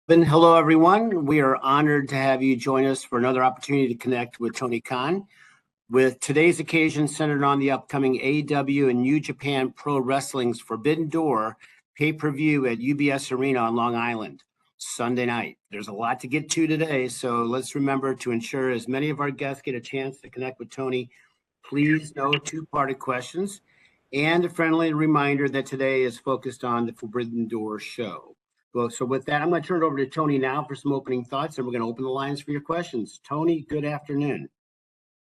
Hello, everyone. We are honored to have you join us for another opportunity to connect with Tony Khan. With today's occasion centered on the upcoming AEW and New Japan Pro Wrestling's Forbidden Door pay-per-view at UBS Arena on Long Island, Sunday night. There's a lot to get to today, so let's remember to ensure as many of our guests get a chance to connect with Tony. Please no two-parted questions, and a friendly reminder that today is focused on the Forbidden Door show. Well, so with that, I'm going to turn it over to Tony now for some opening thoughts, and we're going to open the lines for your questions. Tony, good afternoon.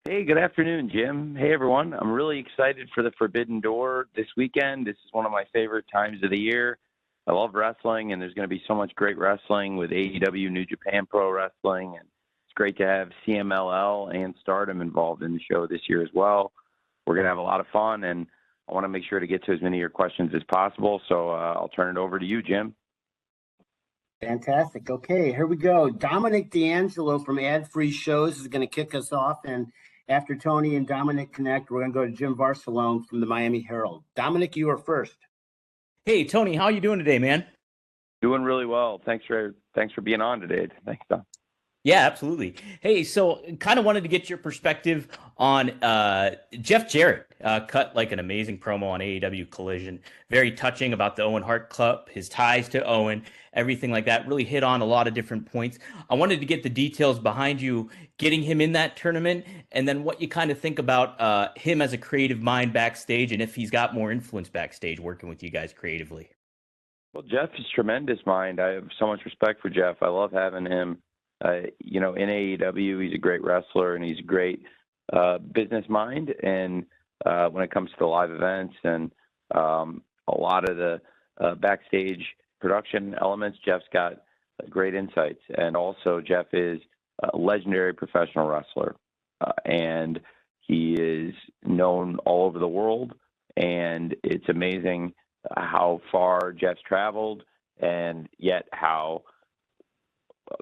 Hey, good afternoon, Jim. Hey, everyone. I'm really excited for the Forbidden Door this weekend. This is one of my favorite times of the year. I love wrestling, and there's going to be so much great wrestling with AEW, New Japan Pro Wrestling, and it's great to have CMLL and Stardom involved in the show this year as well. We're going to have a lot of fun, and I want to make sure to get to as many of your questions as possible, so I'll turn it over to you, Jim. Fantastic. Okay, here we go. Dominic D'Angelo from Ad Free Shows is going to kick us off. And after Tony and Dominic connect, we're going to go to Jim Barcelone from the Miami Herald. Dominic, you are first. Hey, Tony, how are you doing today, man? Doing really well. Thanks for being on today. Thanks, Dom. Yeah, absolutely. Hey, so kind of wanted to get your perspective on Jeff Jarrett. Cut like an amazing promo on AEW Collision. Very touching about the Owen Hart Club, his ties to Owen, everything like that. Really hit on a lot of different points. I wanted to get the details behind you getting him in that tournament, and then what you kind of think about him as a creative mind backstage, and if he's got more influence backstage working with you guys creatively. Well, Jeff is tremendous mind. I have so much respect for Jeff. I love having him. In AEW, he's a great wrestler and he's a great business mind. And when it comes to the live events and a lot of the backstage production elements, Jeff's got great insights. And also, Jeff is a legendary professional wrestler, and he is known all over the world. And it's amazing how far Jeff's traveled, and yet how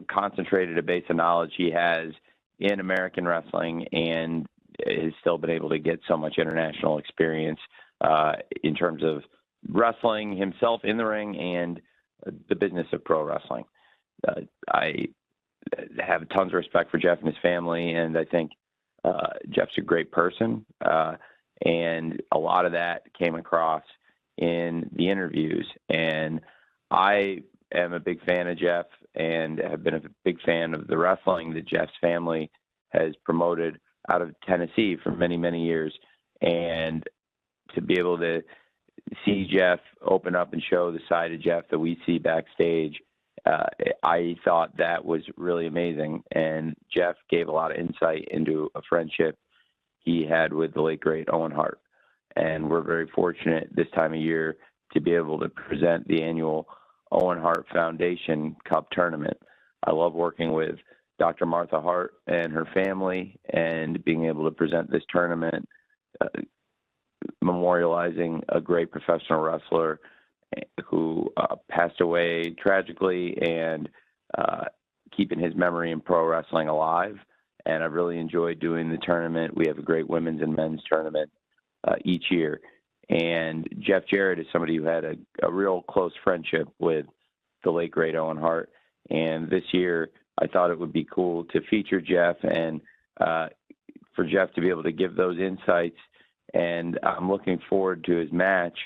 concentrated a base of knowledge he has in American wrestling, and has still been able to get so much international experience in terms of wrestling himself in the ring and the business of pro wrestling. I have tons of respect for Jeff and his family, and I think Jeff's a great person, and a lot of that came across in the interviews. And I am a big fan of Jeff and have been a big fan of the wrestling that Jeff's family has promoted out of Tennessee for many, many years. And to be able to see Jeff open up and show the side of Jeff that we see backstage, I thought that was really amazing. And Jeff gave a lot of insight into a friendship he had with the late, great Owen Hart. And we're very fortunate this time of year to be able to present the annual Owen Hart Foundation Cup tournament. I love working with Dr. Martha Hart and her family, and being able to present this tournament, memorializing a great professional wrestler who passed away tragically, and keeping his memory in pro wrestling alive. And I've really enjoyed doing the tournament. We have a great women's and men's tournament each year. And Jeff Jarrett is somebody who had a real close friendship with the late, great Owen Hart. And this year, I thought it would be cool to feature Jeff, and for Jeff to be able to give those insights. And I'm looking forward to his match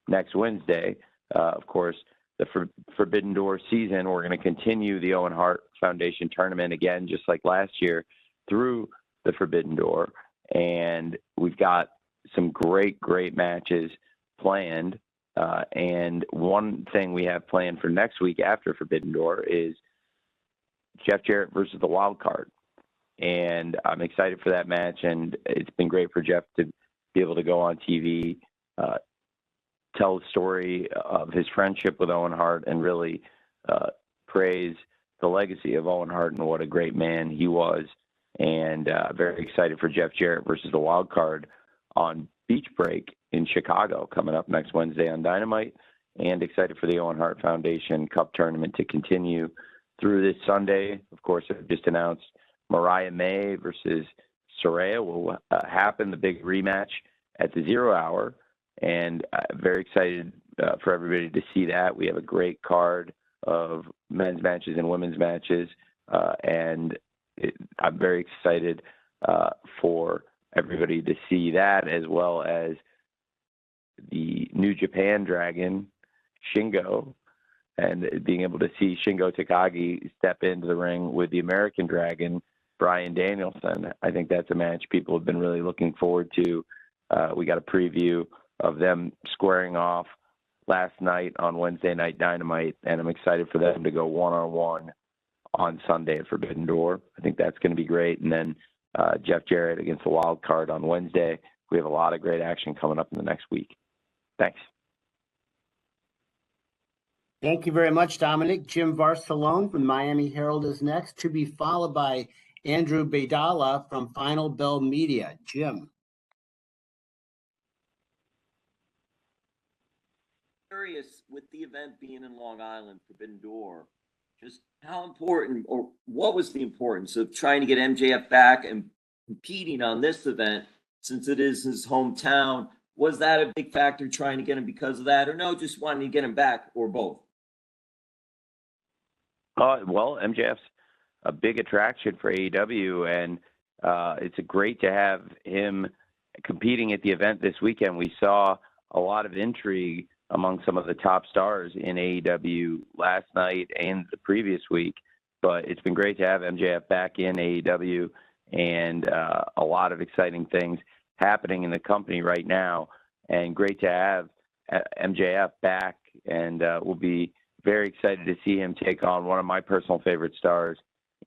next Wednesday. Of course, the Forbidden Door season, we're going to continue the Owen Hart Foundation tournament again, just like last year, through the Forbidden Door. And we've got some great, great matches planned. And one thing we have planned for next week after Forbidden Door is Jeff Jarrett versus the Wild Card. And I'm excited for that match. And it's been great for Jeff to be able to go on TV, tell the story of his friendship with Owen Hart, and really praise the legacy of Owen Hart and what a great man he was. And very excited for Jeff Jarrett versus the Wild Card on Beach Break in Chicago coming up next Wednesday on Dynamite, and excited for the Owen Hart Foundation Cup tournament to continue through this Sunday. Of course, I've just announced Mariah May versus Saraya will happen, the big rematch at the 0 hour, and very excited for everybody to see that. We have a great card of men's matches and women's matches. I'm very excited for everybody to see that, as well as the New Japan Dragon, Shingo, and being able to see Shingo Takagi step into the ring with the American Dragon, Bryan Danielson. I think that's a match people have been really looking forward to. We got a preview of them squaring off last night on Wednesday Night Dynamite, and I'm excited for them to go one-on-one on Sunday at Forbidden Door. I think that's going to be great. And then Jeff Jarrett against the Wild Card on Wednesday. We have a lot of great action coming up in the next week. Thanks. Thank you very much, Dominic. Jim Barcelone from Miami Herald is next, to be followed by Andrew Baidala from Final Bell Media. Jim. Curious, with the event being in Long Island, Forbidden Door, just how important, or what was the importance of trying to get MJF back and competing on this event, since it is his hometown? Was that a big factor trying to get him because of that, or no, just wanting to get him back, or both? Well, MJF's a big attraction for AEW, and it's great to have him competing at the event this weekend. We saw a lot of intrigue among some of the top stars in AEW last night and the previous week, but it's been great to have MJF back in AEW, and a lot of exciting things happening in the company right now, and great to have MJF back, and we'll be very excited to see him take on one of my personal favorite stars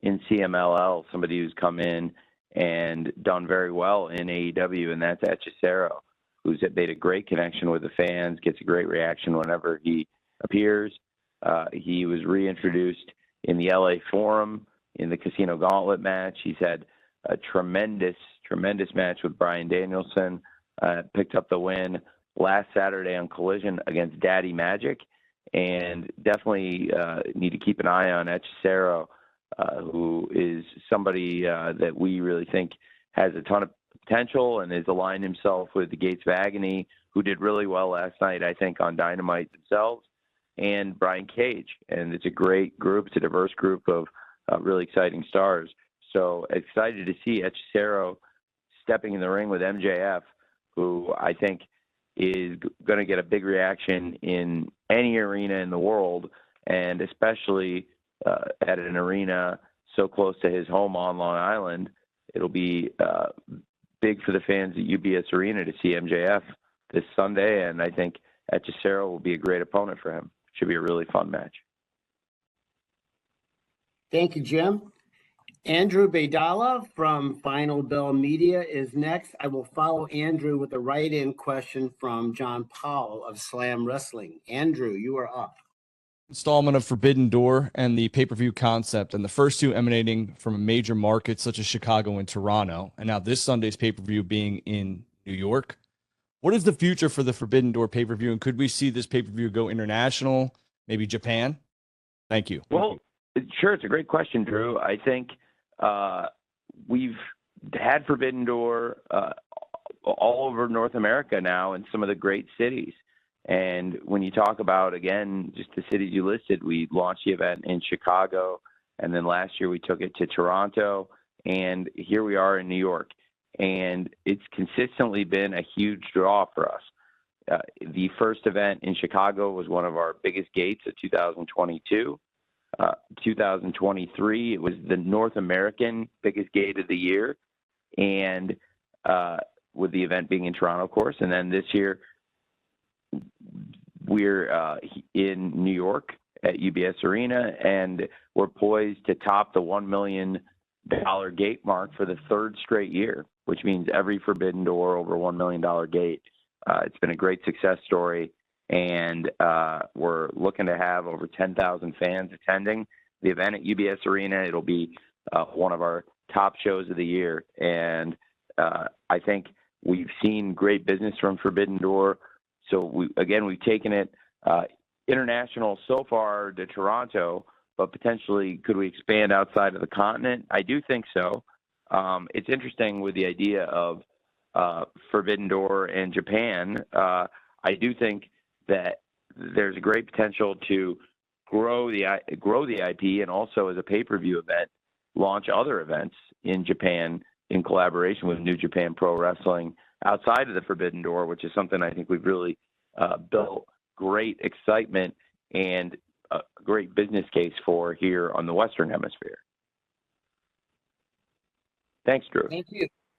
in CMLL, somebody who's come in and done very well in AEW, and that's Hechicero, who's made a great connection with the fans, gets a great reaction whenever he appears. He was reintroduced in the LA Forum in the Casino Gauntlet match. He's had a tremendous match with Bryan Danielson, picked up the win last Saturday on Collision against Daddy Magic, and definitely need to keep an eye on Hechicero, who is somebody that we really think has a ton of potential and has aligned himself with the Gates of Agony, who did really well last night, I think, on Dynamite themselves, and Brian Cage. And it's a great group. It's a diverse group of really exciting stars. So excited to see Hechicero stepping in the ring with MJF, who I think is going to get a big reaction in any arena in the world, and especially at an arena so close to his home on Long Island. It'll be big for the fans at UBS Arena to see MJF this Sunday, and I think Hechicero will be a great opponent for him. Should be a really fun match. Thank you, Jim. Andrew Baidala from Final Bell Media is next. I will follow Andrew with a write-in question from John Powell of Slam Wrestling. Andrew, you are up. Installment of Forbidden Door and the pay-per-view concept, and the first two emanating from a major market such as Chicago and Toronto, and now this Sunday's pay-per-view being in New York. What is the future for the Forbidden Door pay-per-view, and could we see this pay-per-view go international, maybe Japan? Thank you. Well, sure, it's a great question, Drew. I think we've had Forbidden Door all over North America now in some of the great cities. And when you talk about, again, just the cities you listed, we launched the event in Chicago, and then last year we took it to Toronto, and here we are in New York. And it's consistently been a huge draw for us. The first event in Chicago was one of our biggest gates of 2022. 2023, it was the North American biggest gate of the year, and with the event being in Toronto, of course. And then this year, we're in New York at UBS Arena, and we're poised to top the $1 million gate mark for the third straight year, which means every Forbidden Door over $1 million gate. It's been a great success story, and we're looking to have over 10,000 fans attending the event at UBS Arena. It'll be one of our top shows of the year, and I think we've seen great business from Forbidden Door. So we've taken it international so far to Toronto, but potentially could we expand outside of the continent? I do think so. It's interesting with the idea of Forbidden Door in Japan. I do think that there's a great potential to grow the IP, and also as a pay-per-view event, launch other events in Japan in collaboration with New Japan Pro Wrestling outside of the Forbidden Door, which is something I think we've really built great excitement and a great business case for here on the Western Hemisphere. Thanks, Drew.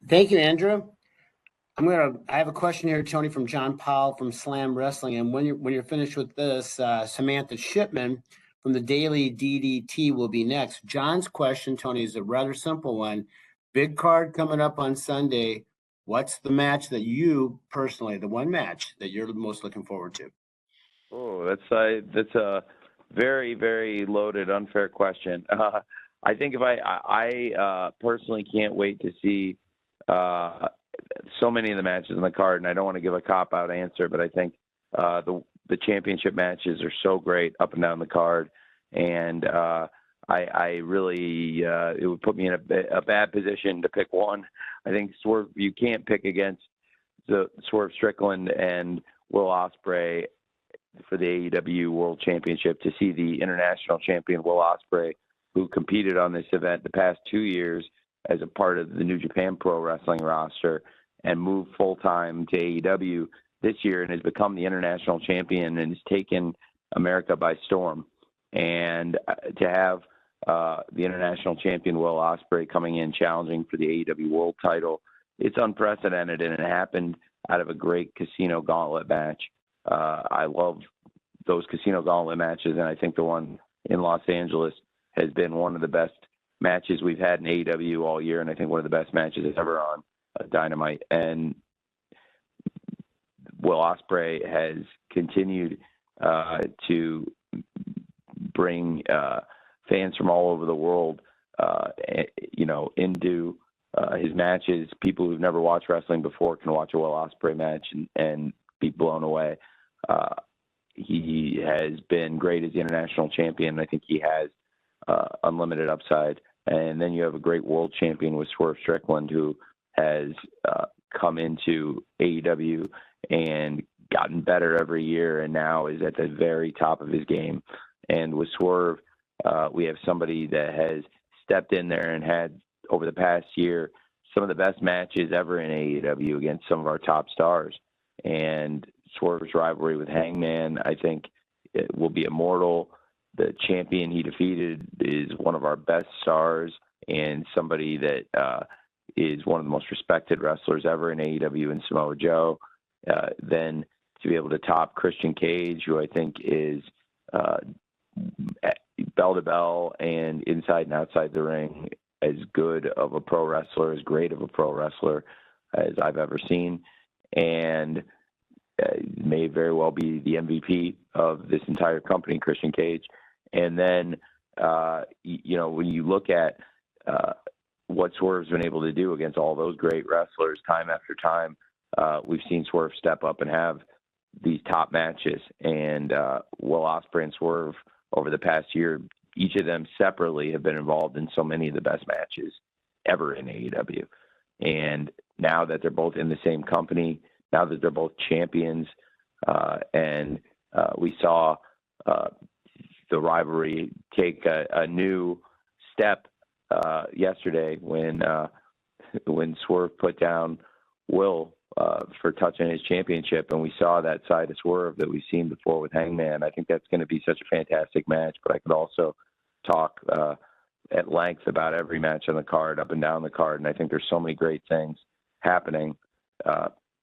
Thank you, Andrew. I have a question here, Tony, from John Powell from Slam Wrestling. And when you're finished with this, Samantha Shipman from the Daily DDT will be next. John's question, Tony, is a rather simple one. Big card coming up on Sunday. What's the match that you personally, the one match that you're most looking forward to? Oh, that's a very, very loaded, unfair question. I think if I personally can't wait to see so many of the matches on the card, and I don't want to give a cop-out answer, but I think the championship matches are so great up and down the card, and I really it would put me in a bad position to pick one. I think Swerve, you can't pick against the Swerve Strickland and Will Ospreay for the AEW World Championship, to see the international champion Will Ospreay, who competed on this event the past 2 years as a part of the New Japan Pro Wrestling roster, and moved full-time to AEW this year and has become the international champion and has taken America by storm. And to have the international champion Will Ospreay coming in challenging for the AEW World title, it's unprecedented, and it happened out of a great Casino Gauntlet match. I love those Casino Gauntlet matches, and I think the one in Los Angeles has been one of the best matches we've had in AEW all year, and I think one of the best matches ever on Dynamite. And Will Ospreay has continued to bring fans from all over the world, into his matches. People who've never watched wrestling before can watch a Will Ospreay match and be blown away. He has been great as the international champion. I think he has unlimited upside. And then you have a great world champion with Swerve Strickland, who has come into AEW and gotten better every year, and now is at the very top of his game. And with Swerve, we have somebody that has stepped in there and had, over the past year, some of the best matches ever in AEW against some of our top stars. And Swerve's rivalry with Hangman, I think, it will be immortal. The champion he defeated is one of our best stars and somebody that is one of the most respected wrestlers ever in AEW, in Samoa Joe. Then to be able to top Christian Cage, who I think is bell to bell and inside and outside the ring as good of a pro wrestler, as great of a pro wrestler as I've ever seen, and may very well be the MVP of this entire company, Christian Cage. And then, when you look at what Swerve's been able to do against all those great wrestlers time after time, we've seen Swerve step up and have these top matches. And Will Ospreay and Swerve, over the past year, each of them separately have been involved in so many of the best matches ever in AEW. And now that they're both in the same company, now that they're both champions, and we saw the rivalry take a new step yesterday when Swerve put down Will for touching his championship, and we saw that side of Swerve that we've seen before with Hangman. I think that's going to be such a fantastic match, but I could also talk at length about every match on the card, up and down the card, and I think there's so many great things happening,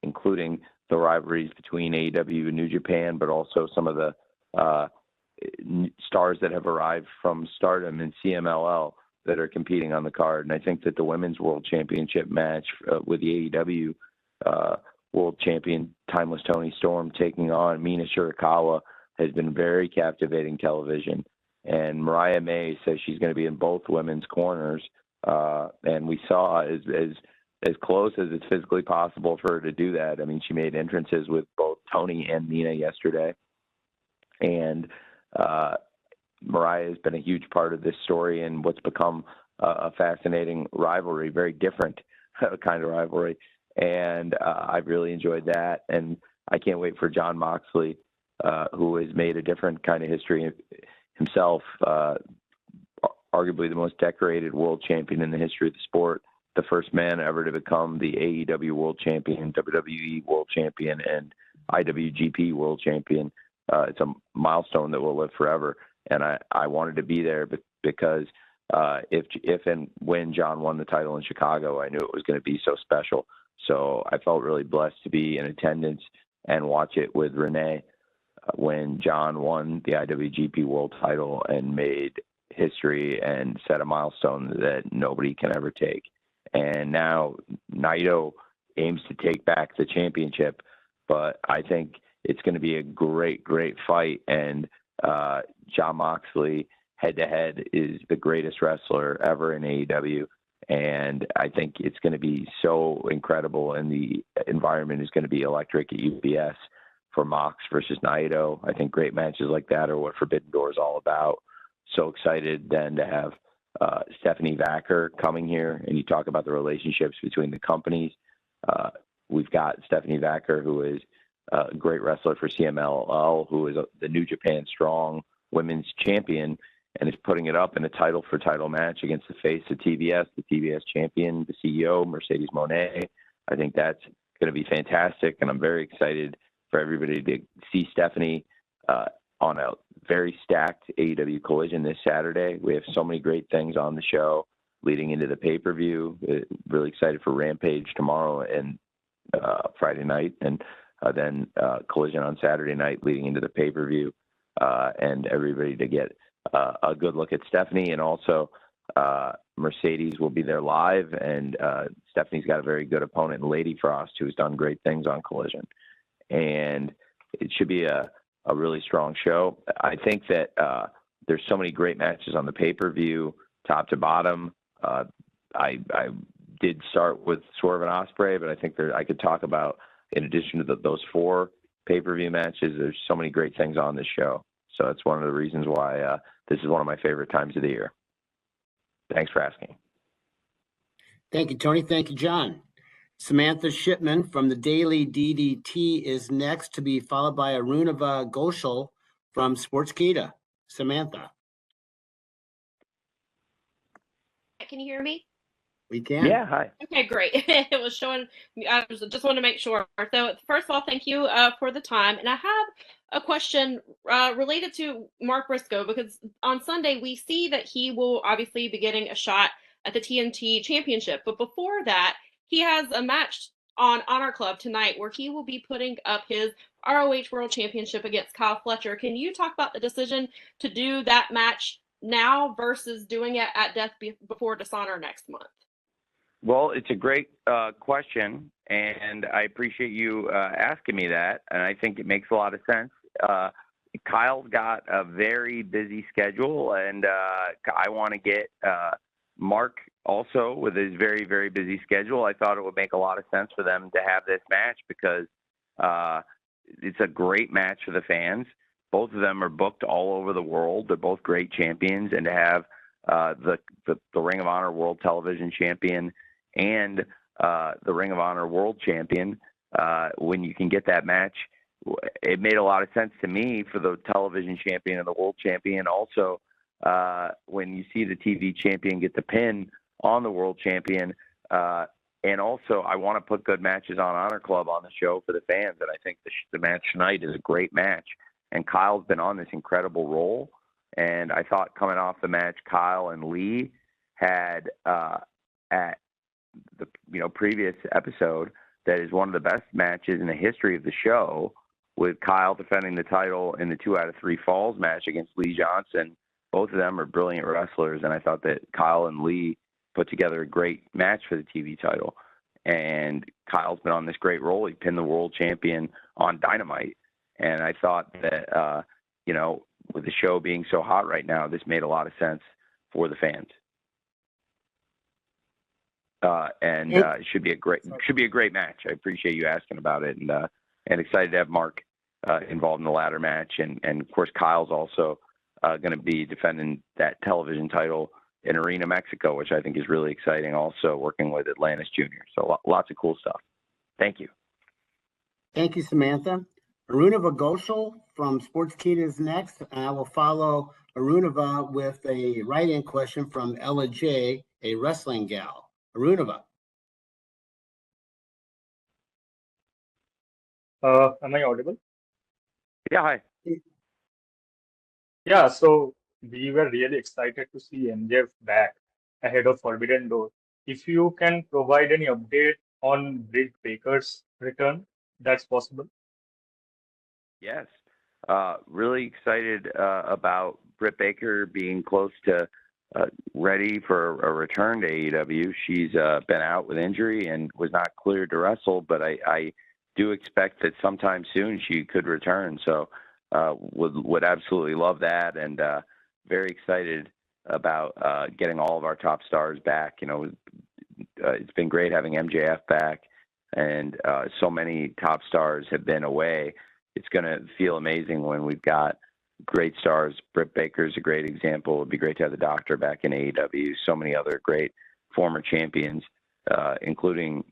including the rivalries between AEW and New Japan, but also some of the stars that have arrived from Stardom and CMLL that are competing on the card. And I think that the Women's World Championship match with the AEW World Champion Timeless Toni Storm taking on Mina Shirakawa has been very captivating television. And Mariah May says she's going to be in both women's corners. And we saw as close as it's physically possible for her to do that. I mean, she made entrances with both Toni and Mina yesterday. And Mariah has been a huge part of this story and what's become a fascinating rivalry, very different kind of rivalry. And I've really enjoyed that. And I can't wait for Jon Moxley, who has made a different kind of history himself, arguably the most decorated world champion in the history of the sport, the first man ever to become the AEW world champion, WWE world champion, and IWGP world champion. It's a milestone that will live forever. And I wanted to be there because if and when John won the title in Chicago, I knew it was going to be so special. So I felt really blessed to be in attendance and watch it with Renee when John won the IWGP world title and made history and set a milestone that nobody can ever take. And now Naito aims to take back the championship, but I think it's going to be a great, great fight. And Jon Moxley head-to-head is the greatest wrestler ever in AEW. And I think it's going to be so incredible, and the environment is going to be electric at UBS for Mox versus Naito. I think great matches like that are what Forbidden Door is all about. So excited then to have Stephanie Vacker coming here, and you talk about the relationships between the companies. We've got Stephanie Vacker, who is a great wrestler for CMLL, who is the New Japan Strong Women's Champion, and is putting it up in a title-for-title match against the face of TBS, the TBS champion, the CEO, Mercedes Moné. I think that's going to be fantastic, and I'm very excited for everybody to see Stephanie on a very stacked AEW Collision this Saturday. We have so many great things on the show leading into the pay-per-view. Really excited for Rampage tomorrow and Friday night, and then Collision on Saturday night leading into the pay-per-view, and everybody to get a good look at Stephanie. And also Mercedes will be there live, and Stephanie's got a very good opponent in Lady Frost, who's done great things on Collision. And it should be a really strong show. I think that there's so many great matches on the pay-per-view, top to bottom. I did start with Swerve and Ospreay, but I think I could talk about, in addition to those 4 pay-per-view matches, there's so many great things on this show. So that's one of the reasons why this is one of my favorite times of the year. Thanks for asking. Thank you, Tony. Thank you, John. Samantha Shipman from the Daily DDT is next, to be followed by Arunava Ghoshal from Sportskeeda. Samantha. Can you hear me? We can. Yeah, hi. Okay, great. It was showing. I just wanted to make sure. So, first of all, thank you for the time. And I have a question related to Mark Briscoe, because on Sunday we see that he will obviously be getting a shot at the TNT Championship. But before that, he has a match on Honor Club tonight where he will be putting up his ROH World Championship against Kyle Fletcher. Can you talk about the decision to do that match now versus doing it at Death Before Dishonor next month? Well, it's a great question, and I appreciate you asking me that, and I think it makes a lot of sense. Kyle's got a very busy schedule, and I want to get Mark also with his very, very busy schedule. I thought it would make a lot of sense for them to have this match because it's a great match for the fans. Both of them are booked all over the world. They're both great champions, and to have the Ring of Honor World Television Champion and the Ring of Honor World Champion, when you can get that match, it made a lot of sense to me for the television champion and the world champion. Also, when you see the TV champion get the pin on the world champion, and also I want to put good matches on Honor Club on the show for the fans, and I think the match tonight is a great match. And Kyle's been on this incredible role, and I thought coming off the match Kyle and Lee had at the previous episode, that is one of the best matches in the history of the show, with Kyle defending the title in the 2 out of 3 falls match against Lee Johnson. Both of them are brilliant wrestlers, and I thought that Kyle and Lee put together a great match for the TV title. And Kyle's been on this great role. He pinned the world champion on Dynamite, and I thought that with the show being so hot right now, this made a lot of sense for the fans. It should be a great match. I appreciate you asking about it, and excited to have Mark involved in the ladder match, and of course Kyle's also going to be defending that television title in Arena Mexico, which I think is really exciting. Also working with Atlantis Jr. So lots of cool stuff. Thank you. Thank you, Samantha. Arunava Ghoshal from Sportskeeda is next, and I will follow Arunava with a write-in question from Ella J, a wrestling gal. Arunava. Am I audible? Yeah, hi. Yeah, so we were really excited to see MJF back ahead of Forbidden Door. If you can provide any update on Britt Baker's return, that's possible. Yes. Really excited about Britt Baker being close to ready for a return to AEW. She's been out with injury and was not cleared to wrestle, but I do expect that sometime soon she could return. So would absolutely love that, and very excited about getting all of our top stars back. You know, it's been great having MJF back, and so many top stars have been away. It's going to feel amazing when we've got great stars. Britt Baker's a great example. It would be great to have the Doctor back in AEW. So many other great former champions, including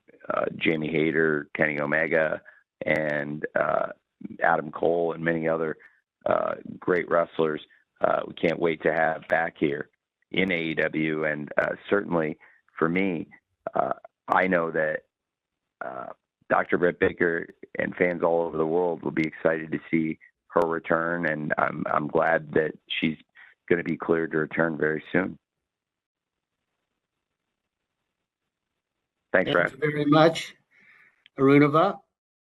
Jamie Hayter, Kenny Omega, and Adam Cole, and many other great wrestlers. We can't wait to have back here in AEW. And certainly for me, I know that Dr. Britt Baker and fans all over the world will be excited to see her return, and I'm glad that she's going to be cleared to return very soon. Thanks, Thank you very much, Arunava.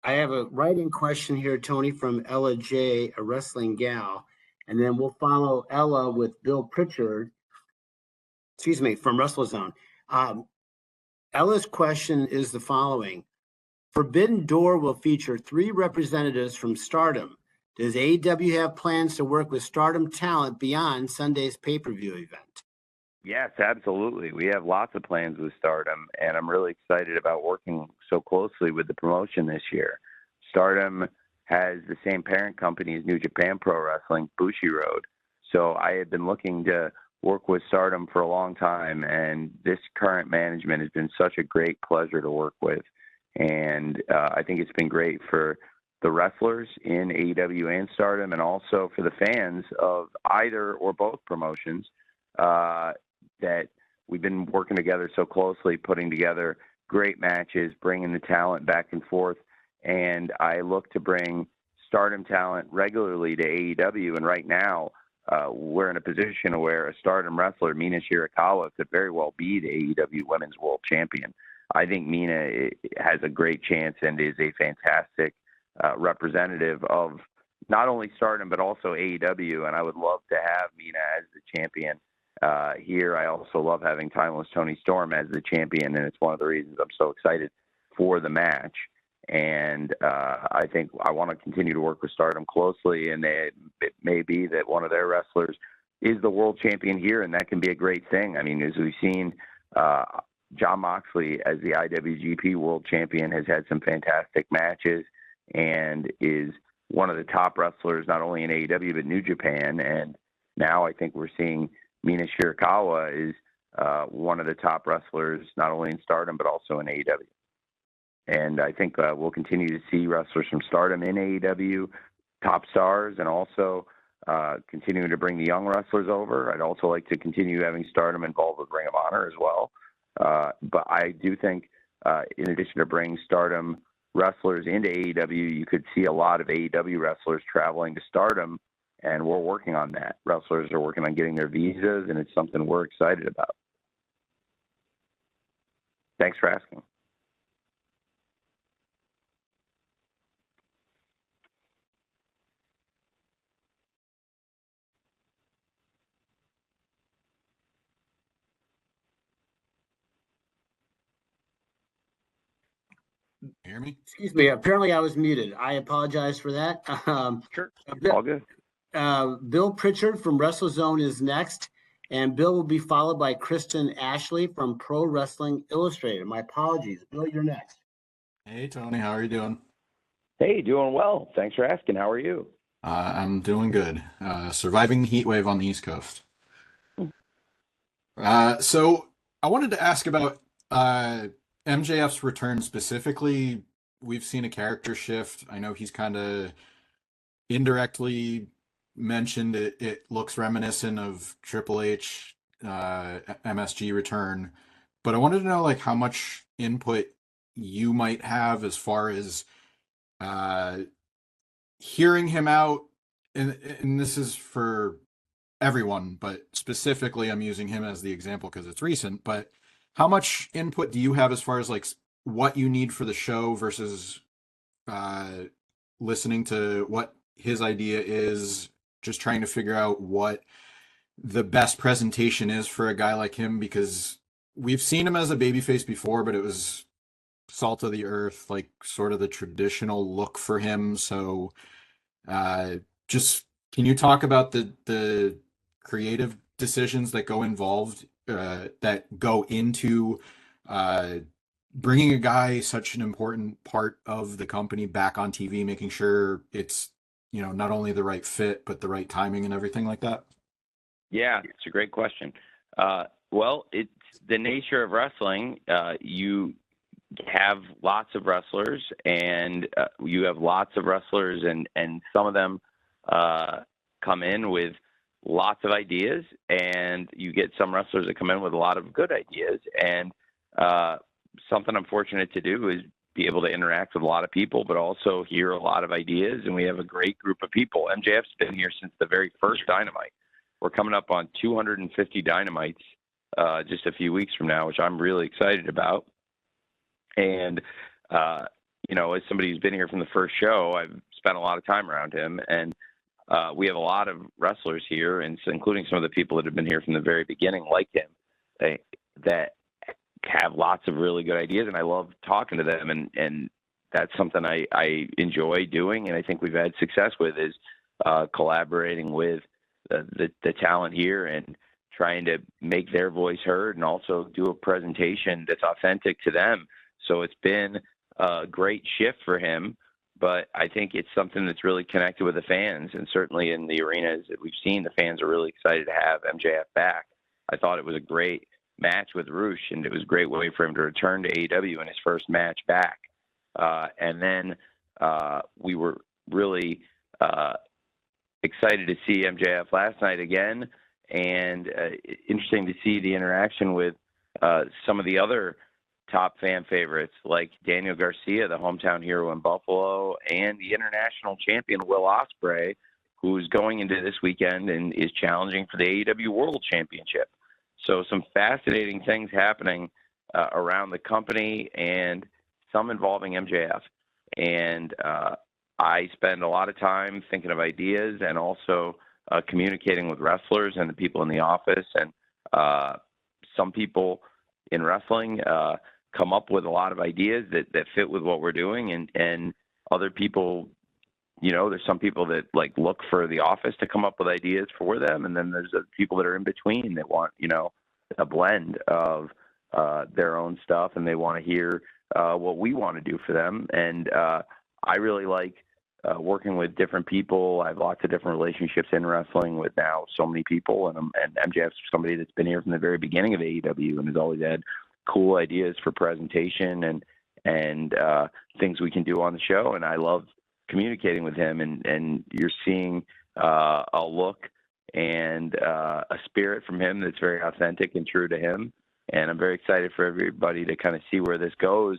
I have a writing question here, Tony, from Ella J, a wrestling gal, and then we'll follow Ella with Bill Pritchard, from WrestleZone. Ella's question is the following. Forbidden Door will feature 3 representatives from Stardom. Does AEW have plans to work with Stardom talent beyond Sunday's pay-per-view event? Yes, absolutely. We have lots of plans with Stardom, and I'm really excited about working so closely with the promotion this year. Stardom has the same parent company as New Japan Pro Wrestling, Bushiroad. So I had been looking to work with Stardom for a long time, and this current management has been such a great pleasure to work with. And I think it's been great for the wrestlers in AEW and Stardom, and also for the fans of either or both promotions, that we've been working together so closely, putting together great matches, bringing the talent back and forth. And I look to bring Stardom talent regularly to AEW. And right now, we're in a position where a Stardom wrestler, Mina Shirakawa, could very well be the AEW Women's World Champion. I think Mina has a great chance and is a fantastic representative of not only Stardom but also AEW, and I would love to have Mina as the champion here. I also love having Timeless Tony Storm as the champion, and it's one of the reasons I'm so excited for the match. And I think I want to continue to work with Stardom closely, and it may be that one of their wrestlers is the world champion here, and that can be a great thing. I mean, as we've seen, Jon Moxley as the IWGP World Champion has had some fantastic matches and is one of the top wrestlers not only in AEW but New Japan. And now I think we're seeing Mina Shirakawa is one of the top wrestlers not only in Stardom but also in AEW. And I think we'll continue to see wrestlers from Stardom in AEW, top stars, and also continuing to bring the young wrestlers over. I'd also like to continue having Stardom involved with Ring of Honor as well. But I do think, in addition to bringing Stardom wrestlers into AEW, you could see a lot of AEW wrestlers traveling to Stardom, and we're working on that. Wrestlers are working on getting their visas, and it's something we're excited about. Thanks for asking. Hear me? Excuse me. Apparently, I was muted. I apologize for that. Sure. Bill, All good. Bill Pritchard from WrestleZone is next, and Bill will be followed by Kristen Ashley from Pro Wrestling Illustrated. My apologies. Bill, you're next. Hey, Tony. How are you doing? Hey, doing well. Thanks for asking. How are you? I'm doing good. Surviving the heat wave on the East Coast. So I wanted to ask about MJF's return specifically. We've seen a character shift. I know he's kind of indirectly mentioned it looks reminiscent of Triple H MSG return, but I wanted to know like how much input you might have as far as hearing him out, and this is for everyone, but specifically I'm using him as the example because it's recent, but how much input do you have as far as like what you need for the show versus listening to what his idea is, just trying to figure out what the best presentation is for a guy like him, because we've seen him as a babyface before, but it was salt of the earth, like sort of the traditional look for him. So just can you talk about the creative decisions that go involved that go into bringing a guy such an important part of the company back on TV, making sure it's, you know, not only the right fit but the right timing and everything like that? Yeah, it's a great question. Well, it's the nature of wrestling. You have lots of wrestlers, and you have lots of wrestlers, and some of them come in with lots of ideas, and you get some wrestlers that come in with a lot of good ideas. And something I'm fortunate to do is be able to interact with a lot of people, but also hear a lot of ideas. And we have a great group of people. MJF's been here since the very first Dynamite. We're coming up on 250 Dynamites just a few weeks from now, which I'm really excited about. And, you know, as somebody who's been here from the first show, I've spent a lot of time around him. And we have a lot of wrestlers here, and including some of the people that have been here from the very beginning, like him, that have lots of really good ideas. And I love talking to them. And that's something I enjoy doing. And I think we've had success with is collaborating with the talent here and trying to make their voice heard and also do a presentation that's authentic to them. So it's been a great shift for him, but I think it's something that's really connected with the fans. And certainly in the arenas that we've seen, the fans are really excited to have MJF back. I thought it was a great match with Roosh, and it was a great way for him to return to AEW in his first match back. And then we were really excited to see MJF last night again, and interesting to see the interaction with some of the other top fan favorites like Daniel Garcia, the hometown hero in Buffalo, and the international champion Will Ospreay, who's going into this weekend and is challenging for the AEW World Championship. So some fascinating things happening around the company, and some involving MJF. And I spend a lot of time thinking of ideas and also communicating with wrestlers and the people in the office. And some people in wrestling come up with a lot of ideas that fit with what we're doing. And other people, you know, there's some people that like look for the office to come up with ideas for them. And then there's people that are in between that want, you know, a blend of their own stuff, and they want to hear what we want to do for them. And I really like working with different people. I have lots of different relationships in wrestling with now so many people, and MJF's somebody that's been here from the very beginning of AEW and has always had cool ideas for presentation and things we can do on the show. And I love communicating with him, and you're seeing a look and a spirit from him that's very authentic and true to him. And I'm very excited for everybody to kind of see where this goes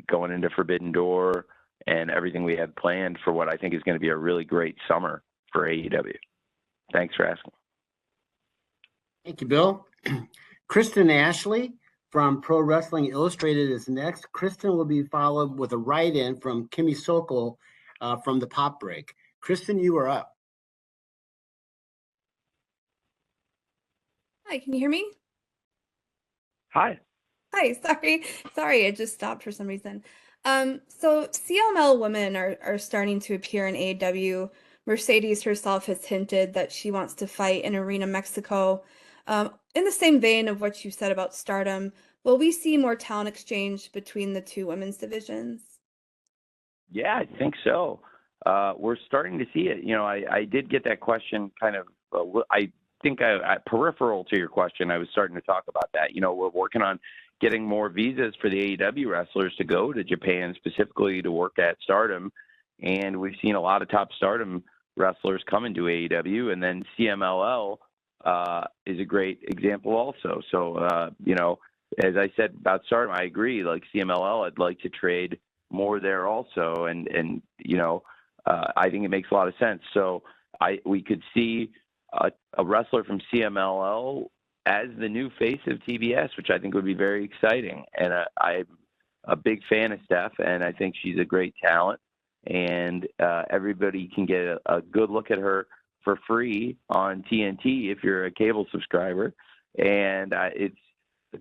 going into Forbidden Door and everything we have planned for what I think is going to be a really great summer for AEW. Thanks for asking. Thank you, Bill. Kristen Ashley from Pro Wrestling Illustrated is next. Kristen will be followed with a write-in from Kimmy Sokol from the Pop Break. Kristen, you are up. Hi, can you hear me? Hi. Hi, sorry, it just stopped for some reason. So CML women are starting to appear in AEW. Mercedes herself has hinted that she wants to fight in Arena Mexico. In the same vein of what you said about Stardom, will we see more talent exchange between the two women's divisions? Yeah, I think so. We're starting to see it. You know, I did get that question kind of, I think peripheral to your question, I was starting to talk about that. You know, we're working on getting more visas for the AEW wrestlers to go to Japan specifically to work at Stardom. And we've seen a lot of top Stardom wrestlers coming to AEW, and then CMLL is a great example also. So, you know, as I said about Stardom, I agree. Like CMLL, I'd like to trade more there also, and you know, I think it makes a lot of sense. So we could see a wrestler from CMLL as the new face of TBS, which I think would be very exciting. And I'm a big fan of Steph, and I think she's a great talent. And everybody can get a good look at her for free on TNT if you're a cable subscriber. And it's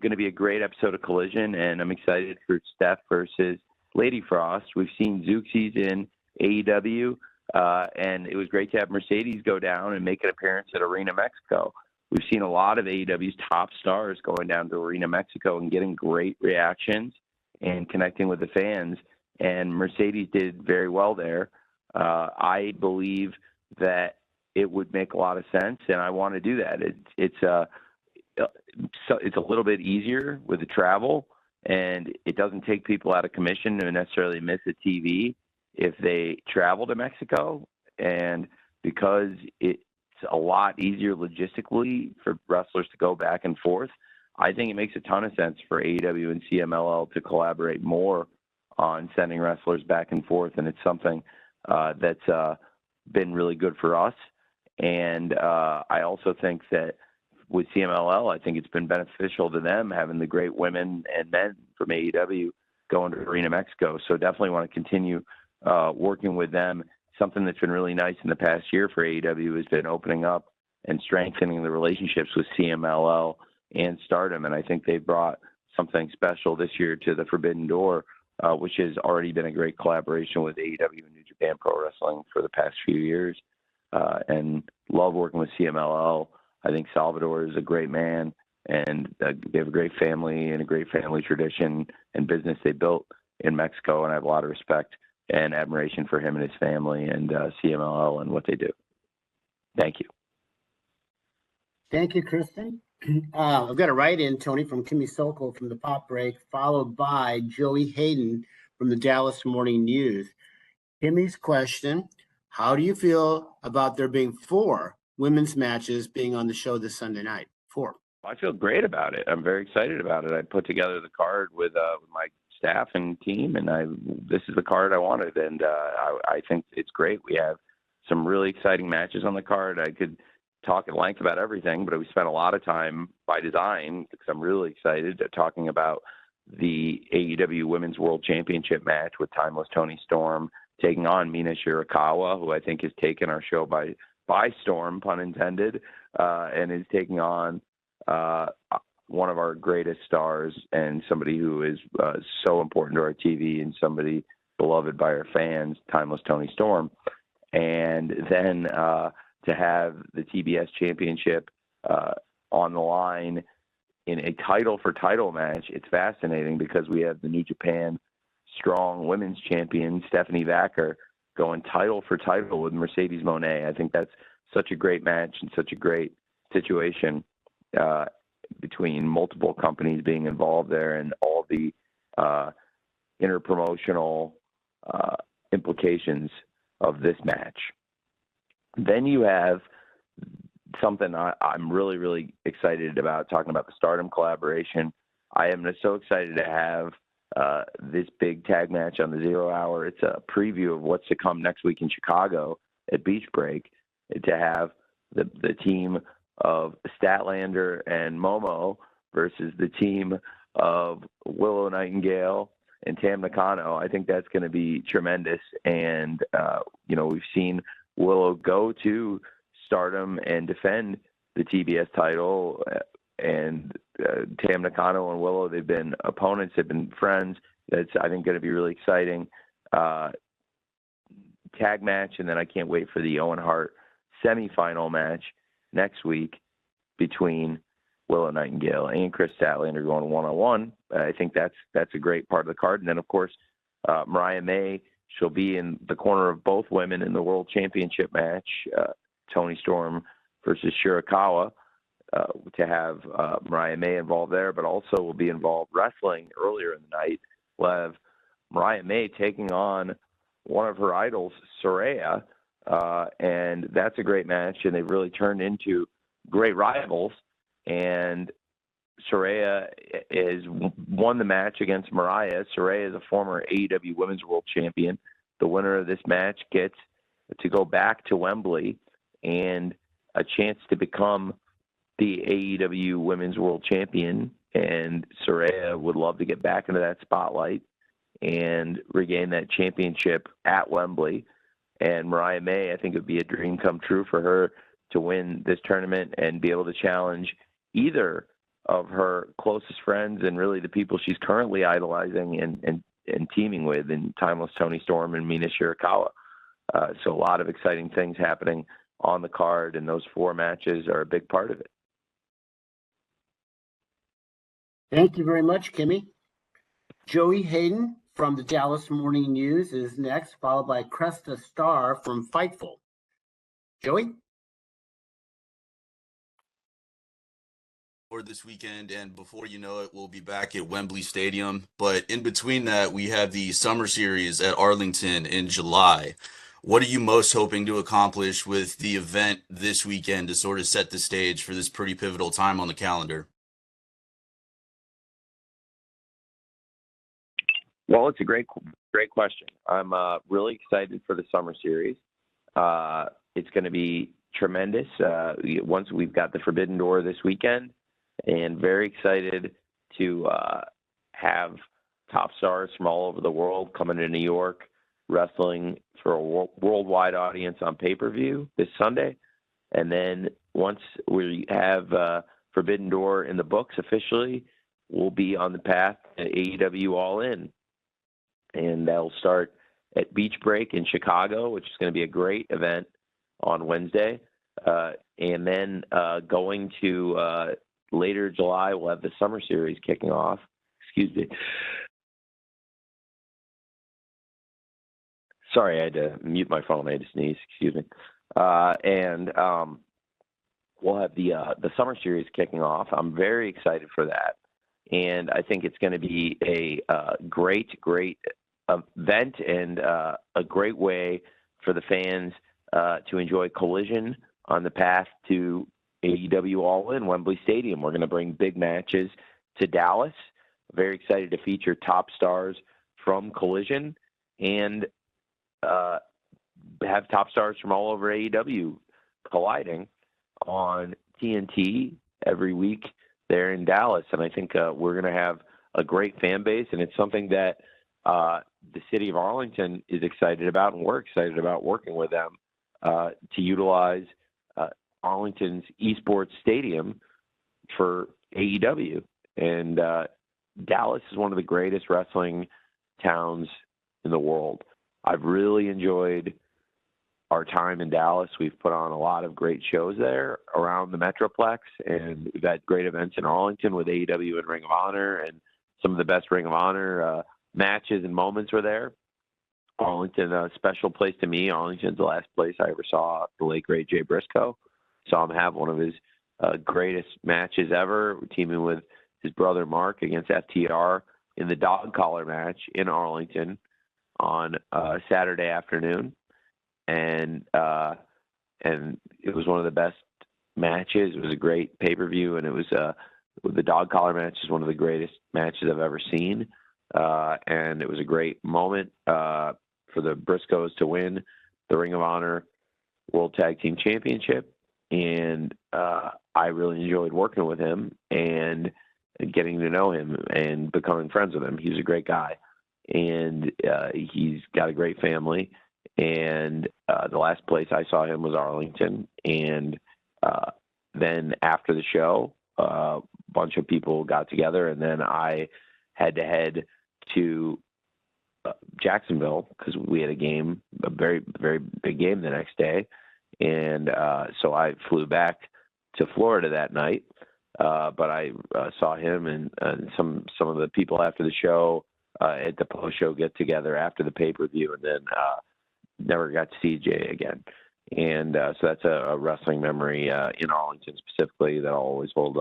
going to be a great episode of Collision, and I'm excited for Steph versus Lady Frost. We've seen Zooxies in AEW, and it was great to have Mercedes go down and make an appearance at Arena Mexico. We've seen a lot of AEW's top stars going down to Arena Mexico and getting great reactions and connecting with the fans, and Mercedes did very well there. I believe that it would make a lot of sense, and I want to do that. It's a little bit easier with the travel, and it doesn't take people out of commission to necessarily miss a TV if they travel to Mexico. And because it's a lot easier logistically for wrestlers to go back and forth, I think it makes a ton of sense for AEW and CMLL to collaborate more on sending wrestlers back and forth. And it's something that's been really good for us. And I also think that with CMLL, I think it's been beneficial to them having the great women and men from AEW going to Arena Mexico. So definitely want to continue working with them. Something that's been really nice in the past year for AEW has been opening up and strengthening the relationships with CMLL and Stardom. And I think they've brought something special this year to the Forbidden Door, which has already been a great collaboration with AEW and New Japan Pro Wrestling for the past few years. And love working with CMLL. I think Salvador is a great man, and they have a great family and a great family tradition and business they built in Mexico. And I have a lot of respect and admiration for him and his family and CMLL and what they do. Thank you. Thank you, Kristen. I've got a write-in, Tony, from Kimmy Sokol from the Pop Break, followed by Joey Hayden from the Dallas Morning News. Kimmy's question: how do you feel about there being 4 women's matches being on the show this Sunday night? 4. I feel great about it. I'm very excited about it. I put together the card with my staff and team, and this is the card I wanted, and I think it's great. We have some really exciting matches on the card. I could talk at length about everything, but we spent a lot of time by design because I'm really excited talking about the AEW Women's World Championship match with Timeless Toni Storm taking on Mina Shirakawa, who I think has taken our show by storm, pun intended, and is taking on one of our greatest stars and somebody who is so important to our TV and somebody beloved by our fans, Timeless Toni Storm. And then to have the TBS Championship on the line in a title-for-title match, it's fascinating because we have the New Japan Strong Women's Champion, Stephanie Vacker, going title for title with Mercedes Moné. I think that's such a great match and such a great situation between multiple companies being involved there and all the interpromotional implications of this match. Then you have something I'm really, really excited about, talking about the Stardom collaboration. I am so excited to have this big tag match on the 0 Hour. It's a preview of what's to come next week in Chicago at Beach Break, to have the team of Statlander and Momo versus the team of Willow Nightingale and Tam Nakano. I think that's going to be tremendous. And, we've seen Willow go to Stardom and defend the TBS title, and Tam Nakano and Willow, they've been opponents, they've been friends. That's, I think, going to be really exciting. Tag match, and then I can't wait for the Owen Hart semifinal match next week between Willow Nightingale and Chris Statlander going one-on-one. I think that's a great part of the card. And then, of course, Mariah May, she'll be in the corner of both women in the World Championship match, Toni Storm versus Shirakawa, to have Mariah May involved there, but also will be involved wrestling earlier in the night. We'll have Mariah May taking on one of her idols, Saraya, and that's a great match, and they've really turned into great rivals. And Saraya has won the match against Mariah. Saraya is a former AEW Women's World Champion. The winner of this match gets to go back to Wembley and a chance to become the AEW Women's World Champion. And Saraya would love to get back into that spotlight and regain that championship at Wembley. And Mariah May, I think it would be a dream come true for her to win this tournament and be able to challenge either of her closest friends and really the people she's currently idolizing and teaming with in Timeless Toni Storm and Mina Shirakawa. So a lot of exciting things happening on the card, and those 4 matches are a big part of it. Thank you very much, Kimmy. Joey Hayden from the Dallas Morning News is next, followed by Cresta Starr from Fightful. Joey? For this weekend, and before you know it, we'll be back at Wembley Stadium. But in between that, we have the Summer Series at Arlington in July. What are you most hoping to accomplish with the event this weekend to sort of set the stage for this pretty pivotal time on the calendar? Well, it's a great question. I'm really excited for the Summer Series. It's going to be tremendous. Once we've got the Forbidden Door this weekend, and very excited to have top stars from all over the world coming to New York, wrestling for a worldwide audience on pay-per-view this Sunday. And then once we have Forbidden Door in the books officially, we'll be on the path to AEW All In. And that'll start at Beach Break in Chicago, which is going to be a great event on Wednesday. And then going to later July, we'll have the Summer Series kicking off. Excuse me. Sorry, I had to mute my phone. I had to sneeze. Excuse me. And we'll have the Summer Series kicking off. I'm very excited for that. And I think it's going to be a great event and a great way for the fans to enjoy Collision on the path to AEW All In Wembley Stadium. We're going to bring big matches to Dallas. Very excited to feature top stars from Collision and have top stars from all over AEW colliding on TNT every week there in Dallas. And I think we're going to have a great fan base, and it's something that the city of Arlington is excited about, and we're excited about working with them to utilize Arlington's esports stadium for AEW. And Dallas is one of the greatest wrestling towns in the world. I've really enjoyed our time in Dallas. We've put on a lot of great shows there around the Metroplex, and we've had great events in Arlington with AEW and Ring of Honor, and some of the best Ring of Honor matches and moments were there. Arlington, a special place to me. Arlington's the last place I ever saw the late, great Jay Briscoe. Saw him have one of his greatest matches ever, teaming with his brother Mark against FTR in the dog collar match in Arlington on Saturday afternoon. And it was one of the best matches. It was a great pay-per-view, and it was the dog collar match is one of the greatest matches I've ever seen. And it was a great moment for the Briscoes to win the Ring of Honor World Tag Team Championship. And I really enjoyed working with him and getting to know him and becoming friends with him. He was a great guy, and he's got a great family. And the last place I saw him was Arlington. And then after the show, a bunch of people got together, and then I had to head to Jacksonville because we had a very, very big game the next day. And so I flew back to Florida that night. But I saw him and some of the people after the show at the post-show get together after the pay-per-view, and then never got to see Jay again. And so that's a wrestling memory in Arlington specifically that I'll always hold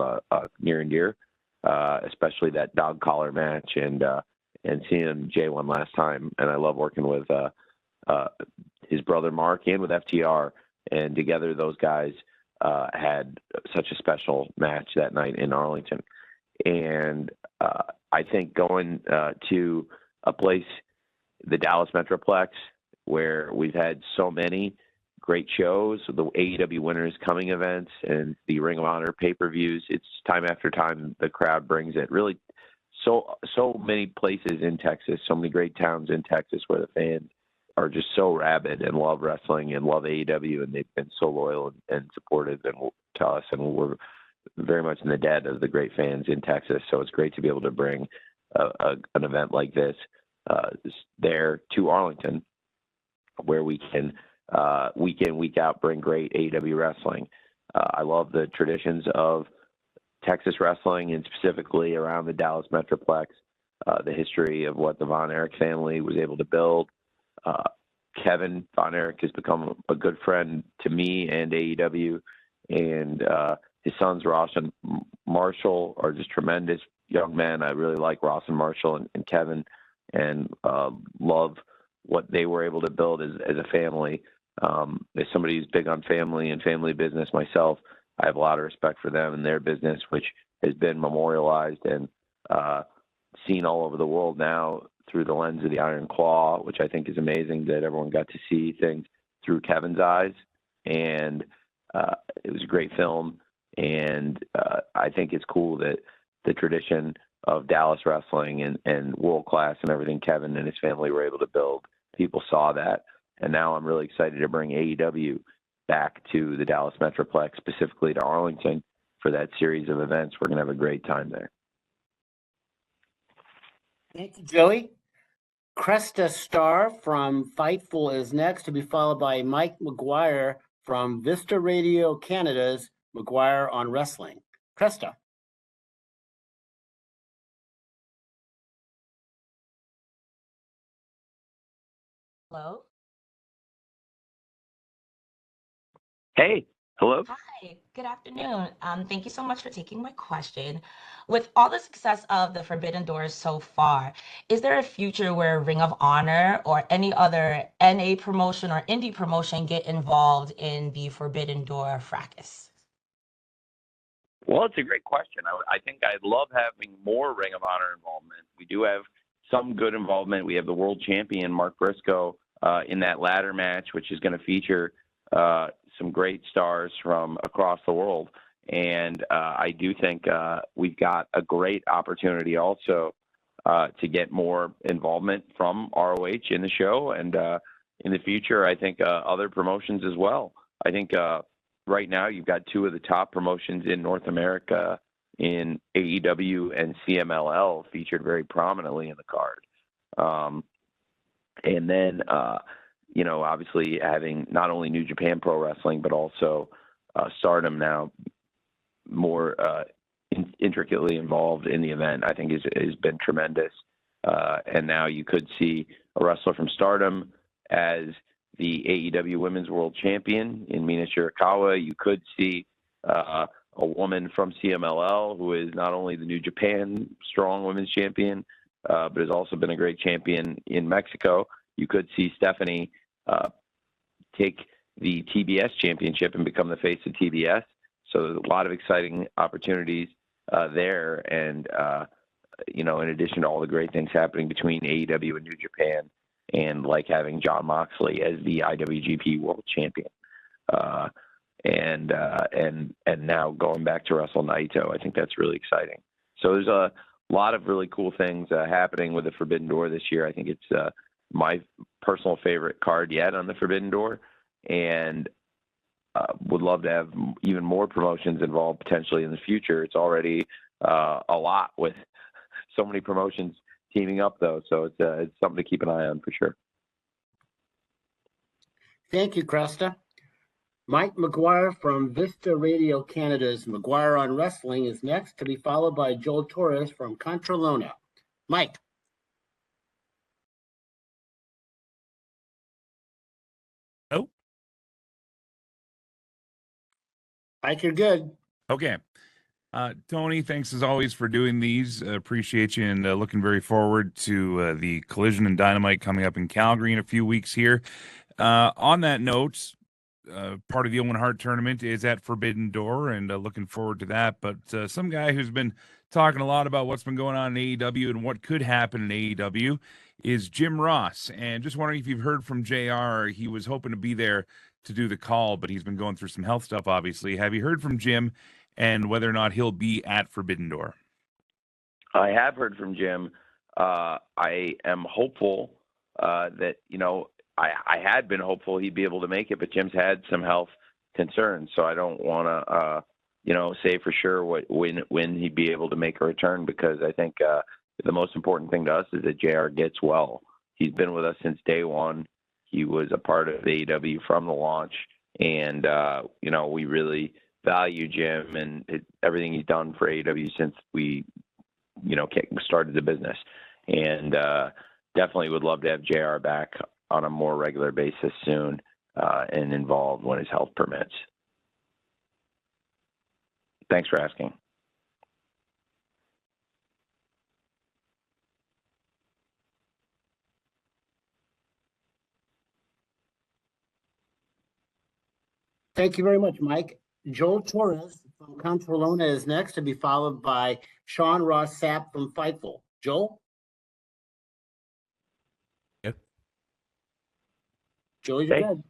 near and dear, especially that dog collar match and seeing Jay one last time. And I love working with his brother Mark and with FTR, and together those guys had such a special match that night in Arlington. And I think going to a place, the Dallas Metroplex, where we've had so many great shows, the AEW Winners Coming events and the Ring of Honor pay-per-views, it's time after time the crowd brings it. Really, so many places in Texas, so many great towns in Texas where the fans are just so rabid and love wrestling and love AEW, and they've been so loyal and supportive to us, and we're very much in the debt of the great fans in Texas. So it's great to be able to bring an event like this there to Arlington, where we can week in, week out bring great AEW wrestling. I love the traditions of Texas wrestling, and specifically around the Dallas Metroplex, the history of what the Von Erich family was able to build. Kevin Von Erich has become a good friend to me and AEW, and his sons Ross and Marshall are just tremendous young men. I really like Ross and Marshall and Kevin, and love what they were able to build as a family. As somebody who's big on family and family business myself, I have a lot of respect for them and their business, which has been memorialized and seen all over the world now through the lens of the Iron Claw, which I think is amazing that everyone got to see things through Kevin's eyes. And it was a great film. And I think it's cool that the tradition of Dallas wrestling and world class and everything Kevin and his family were able to build, people saw that. And now I'm really excited to bring AEW back to the Dallas Metroplex, specifically to Arlington, for that series of events. We're going to have a great time there. Thank you, Joey. Cresta Star from Fightful is next, to be followed by Mike McGuire from Vista Radio Canada's McGuire on Wrestling. Cresta. Hello. Hey, hello. Hi, good afternoon. Thank you so much for taking my question. With all the success of the Forbidden Doors so far, is there a future where Ring of Honor or any other NA promotion or indie promotion get involved in the Forbidden Door fracas? Well, it's a great question. I think I'd love having more Ring of Honor involvement. We do have some good involvement. We have the world champion, Mark Briscoe, in that ladder match, which is going to feature some great stars from across the world. And I do think we've got a great opportunity also to get more involvement from ROH in the show. And in the future, I think other promotions as well. I think right now you've got two of the top promotions in North America in AEW and CMLL featured very prominently in the card. And then, you know, obviously having not only New Japan Pro Wrestling, but also Stardom now more intricately involved in the event, I think has been tremendous. And now you could see a wrestler from Stardom as the AEW Women's World Champion in Mina Shirakawa. You could see a woman from CMLL who is not only the New Japan Strong Women's Champion, but has also been a great champion in Mexico. You could see Stephanie take the TBS championship and become the face of TBS. So there's a lot of exciting opportunities there. And, you know, in addition to all the great things happening between AEW and New Japan, and like having Jon Moxley as the IWGP World Champion. And now going back to Wrestle Naito, I think that's really exciting. So there's a lot of really cool things happening with the Forbidden Door this year. I think it's my personal favorite card yet on the Forbidden Door, and would love to have even more promotions involved potentially in the future. It's already a lot with so many promotions teaming up, though, so it's something to keep an eye on for sure. Thank you, Cresta. Mike McGuire from Vista Radio Canada's McGuire on Wrestling is next, to be followed by Joel Torres from Contralona. Mike. Oh. Mike, you're good. Okay. Tony, thanks as always for doing these. Appreciate you, and looking very forward to the Collision and Dynamite coming up in Calgary in a few weeks here. On that note, part of the Owen Hart tournament is at Forbidden Door, and looking forward to that. But some guy who's been talking a lot about what's been going on in AEW and what could happen in AEW is Jim Ross. And just wondering if you've heard from JR. He was hoping to be there to do the call, but he's been going through some health stuff, obviously. Have you heard from Jim and whether or not he'll be at Forbidden Door? I have heard from Jim. I am hopeful that, I had been hopeful he'd be able to make it, but Jim's had some health concerns, so I don't want to, say for sure when he'd be able to make a return, because I think the most important thing to us is that JR gets well. He's been with us since day one. He was a part of AEW from the launch, and, we really value Jim and everything he's done for AEW since we, started the business. And definitely would love to have JR back on a more regular basis soon and involved when his health permits. Thanks for asking. Thank you very much, Mike. Joel Torres from Controlona is next, to be followed by Sean Ross Sapp from Fightful. Joel? Yep. Joel, you're good.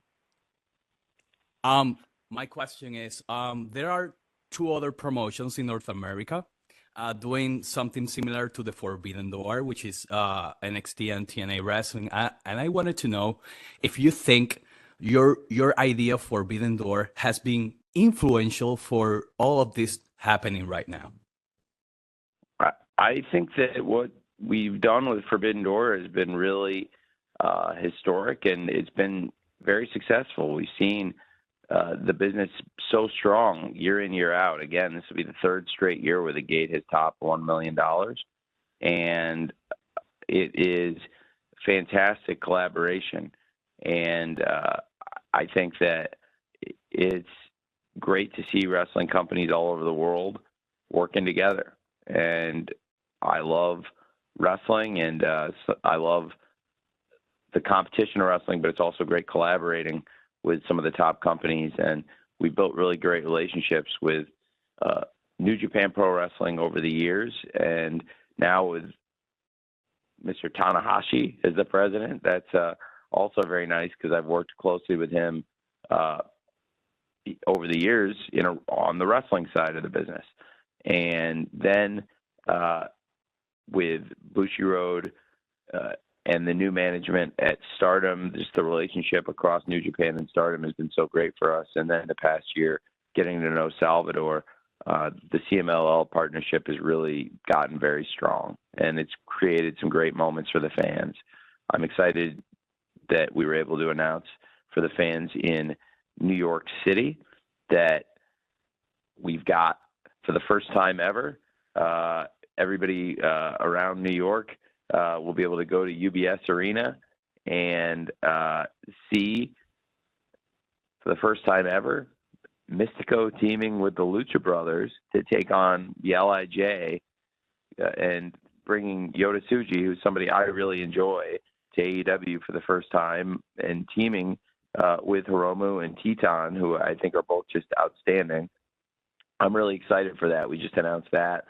My question is, there are two other promotions in North America doing something similar to the Forbidden Door, which is NXT and TNA Wrestling. And I wanted to know if you think your idea of Forbidden Door has been influential for all of this happening right now. I think that what we've done with Forbidden Door has been really historic, and it's been very successful. We've seen the business so strong year in, year out. Again, this will be the third straight year where the gate has topped $1 million. And it is fantastic collaboration. And I think that it's great to see wrestling companies all over the world working together. And I love wrestling, and I love the competition of wrestling, but it's also great collaborating with some of the top companies. And we built really great relationships with New Japan Pro Wrestling over the years. And now with Mr. Tanahashi as the president, that's also very nice, because I've worked closely with him over the years, on the wrestling side of the business. And then with Bushiroad and the new management at Stardom, just the relationship across New Japan and Stardom has been so great for us. And then the past year, getting to know Salvador, the CMLL partnership has really gotten very strong, and it's created some great moments for the fans. I'm excited that we were able to announce for the fans in New York City that we've got, for the first time ever, everybody around New York will be able to go to UBS Arena and see, for the first time ever, Mystico teaming with the Lucha Brothers to take on the LIJ, and bringing Yota Tsuji, who's somebody I really enjoy, to AEW for the first time, and teaming with Hiromu and Teton, who I think are both just outstanding. I'm really excited for that. We just announced that.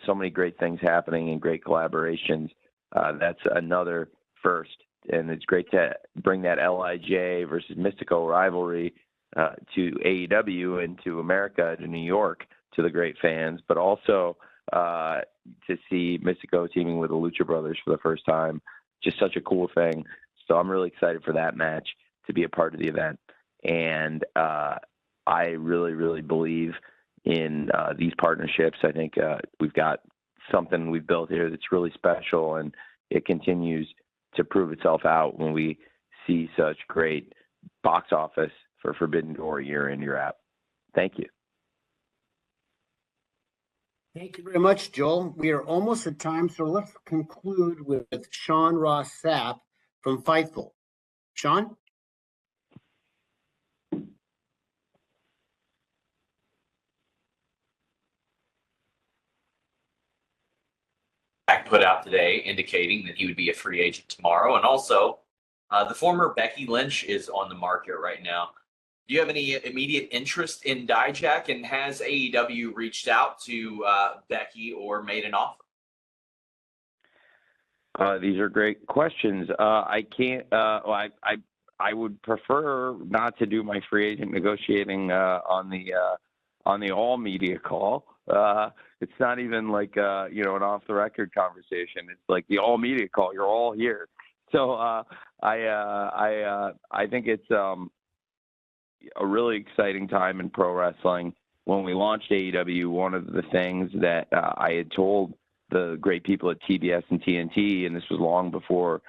So many great things happening and great collaborations. That's another first, and it's great to bring that LIJ versus Mystico rivalry to AEW and to America, to New York, to the great fans, but also to see Mystico teaming with the Lucha Brothers for the first time. Just such a cool thing. So I'm really excited for that match to be a part of the event. And I really, really believe in these partnerships. I think we've got something we've built here that's really special, and it continues to prove itself out when we see such great box office for Forbidden Door year in, year out. Thank you. Thank you very much, Joel. We are almost at time, so let's conclude with Sean Ross Sapp from Fightful. Sean? put out today indicating that he would be a free agent tomorrow. And also, the former Becky Lynch is on the market right now. Do you have any immediate interest in Dijak, and has AEW reached out to Becky or made an offer? These are great questions. I can't. I would prefer not to do my free agent negotiating on the all media call. It's not even like an off the record conversation. It's like the all media call. You're all here. So I think it's a really exciting time in pro wrestling. When we launched AEW, one of the things that I had told the great people at TBS and TNT, and this was long before